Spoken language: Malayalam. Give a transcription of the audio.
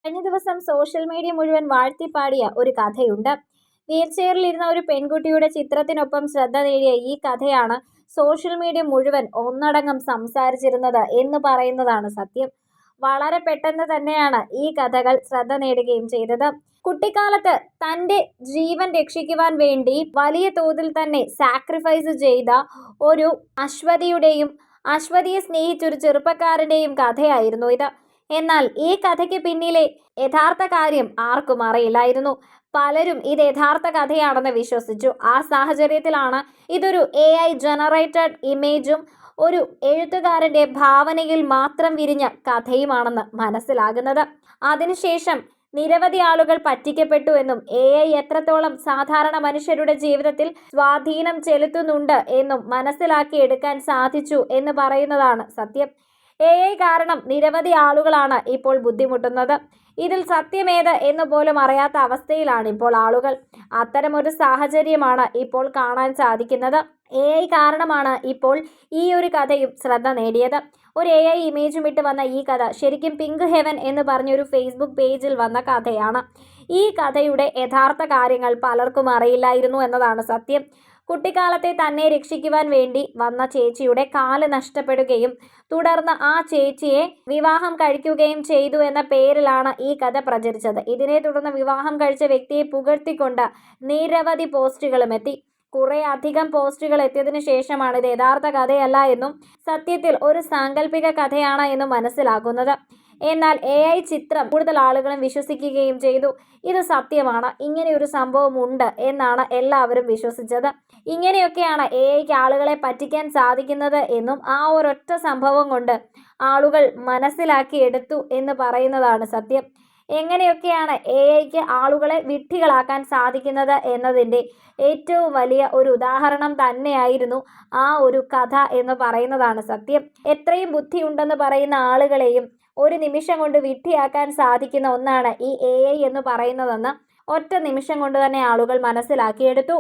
കഴിഞ്ഞ ദിവസം സോഷ്യൽ മീഡിയ മുഴുവൻ വാഴ്ത്തിപ്പാടിയ ഒരു കഥയുണ്ട്. വീൽചെയറിലിരുന്ന ഒരു പെൺകുട്ടിയുടെ ചിത്രത്തിനൊപ്പം ശ്രദ്ധ നേടിയ ഈ കഥയാണ് സോഷ്യൽ മീഡിയ മുഴുവൻ ഒന്നടങ്കം സംസാരിച്ചിരുന്നത് എന്ന് പറയുന്നതാണ് സത്യം. വളരെ പെട്ടെന്ന് തന്നെയാണ് ഈ കഥകൾ ശ്രദ്ധ നേടുകയും ചെയ്തത്. കുട്ടിക്കാലത്ത് തൻ്റെ ജീവൻ രക്ഷിക്കുവാൻ വേണ്ടി വലിയ തോതിൽ തന്നെ സാക്രിഫൈസ് ചെയ്ത ഒരു അശ്വതിയെ സ്നേഹിച്ചൊരു ചെറുപ്പക്കാരൻ്റെയും കഥയായിരുന്നു ഇത്. എന്നാൽ ഈ കഥയ്ക്ക് പിന്നിലെ യഥാർത്ഥ കാര്യം ആർക്കും അറിയില്ലായിരുന്നു. പലരും ഇത് യഥാർത്ഥ കഥയാണെന്ന് വിശ്വസിച്ചു. ആ സാഹചര്യത്തിലാണ് ഇതൊരു AI ജനറേറ്റഡ് ഇമേജും ഒരു എഴുത്തുകാരൻ്റെ ഭാവനയിൽ മാത്രം വിരിഞ്ഞ കഥയുമാണെന്ന് മനസ്സിലാകുന്നത്. അതിനുശേഷം നിരവധി ആളുകൾ പറ്റിക്കപ്പെട്ടു എന്നും AI എത്രത്തോളം സാധാരണ മനുഷ്യരുടെ ജീവിതത്തിൽ സ്വാധീനം ചെലുത്തുന്നുണ്ട് എന്നും മനസ്സിലാക്കിയെടുക്കാൻ സാധിച്ചു എന്ന് പറയുന്നതാണ് സത്യം. AI കാരണം നിരവധി ആളുകളാണ് ഇപ്പോൾ ബുദ്ധിമുട്ടുന്നത്. ഇതിൽ സത്യമേത് എന്ന് പോലും അറിയാത്ത അവസ്ഥയിലാണ് ഇപ്പോൾ ആളുകൾ. അത്തരമൊരു സാഹചര്യമാണ് ഇപ്പോൾ കാണാൻ സാധിക്കുന്നത്. AI കാരണമാണ് ഇപ്പോൾ ഈ ഒരു കഥയും ശ്രദ്ധ നേടിയത്. ഒരു AI ഇമേജും ഇട്ട് വന്ന ഈ കഥ ശരിക്കും പിങ്ക് ഹെവൻ എന്ന് പറഞ്ഞൊരു ഫേസ്ബുക്ക് പേജിൽ വന്ന കഥയാണ്. ഈ കഥയുടെ യഥാർത്ഥ കാര്യങ്ങൾ പലർക്കും അറിയില്ലായിരുന്നു എന്നതാണ് സത്യം. കുട്ടിക്കാലത്തെ തന്നെ രക്ഷിക്കുവാൻ വേണ്ടി വന്ന ചേച്ചിയുടെ കാല് നഷ്ടപ്പെടുകയും തുടർന്ന് ആ ചേച്ചിയെ വിവാഹം കഴിക്കുകയും ചെയ്തു എന്ന പേരിലാണ് ഈ കഥ പ്രചരിച്ചത്. ഇതിനെ തുടർന്ന് വിവാഹം കഴിച്ച വ്യക്തിയെ പുകഴ്ത്തിക്കൊണ്ട് നിരവധി പോസ്റ്റുകളും എത്തി. കുറേ അധികം പോസ്റ്റുകൾ എത്തിയതിനു ശേഷമാണ് ഇത് യഥാർത്ഥ കഥയല്ല എന്നും സത്യത്തിൽ ഒരു സാങ്കല്പിക കഥയാണ് എന്നും മനസ്സിലാക്കുന്നത്. എന്നാൽ AI ചിത്രം കൂടുതൽ ആളുകളും വിശ്വസിക്കുകയും ചെയ്തു. ഇത് സത്യമാണ്, ഇങ്ങനെയൊരു സംഭവം ഉണ്ട് എന്നാണ് എല്ലാവരും വിശ്വസിച്ചത്. ഇങ്ങനെയൊക്കെയാണ് AIക്ക് ആളുകളെ പറ്റിക്കാൻ സാധിക്കുന്നത് എന്നും ആ ഒരൊറ്റ സംഭവം കൊണ്ട് ആളുകൾ മനസ്സിലാക്കിയെടുത്തു എന്ന് പറയുന്നതാണ് സത്യം. എങ്ങനെയൊക്കെയാണ് AIക്ക് ആളുകളെ വിഡ്ഢികളാക്കാൻ സാധിക്കുന്നത് എന്നതിൻ്റെ ഏറ്റവും വലിയ ഒരു ഉദാഹരണം തന്നെയായിരുന്നു ആ ഒരു കഥ എന്ന് പറയുന്നതാണ് സത്യം. എത്രയും ബുദ്ധിയുണ്ടെന്ന് പറയുന്ന ആളുകളെയും ഒരു നിമിഷം കൊണ്ട് വിഡ്ഢിയാക്കാൻ സാധിക്കുന്ന ഒന്നാണ് ഈ AI എന്ന് പറയുന്നതെന്ന് ഒറ്റ നിമിഷം കൊണ്ട് തന്നെ ആളുകൾ മനസ്സിലാക്കിയെടുത്തു.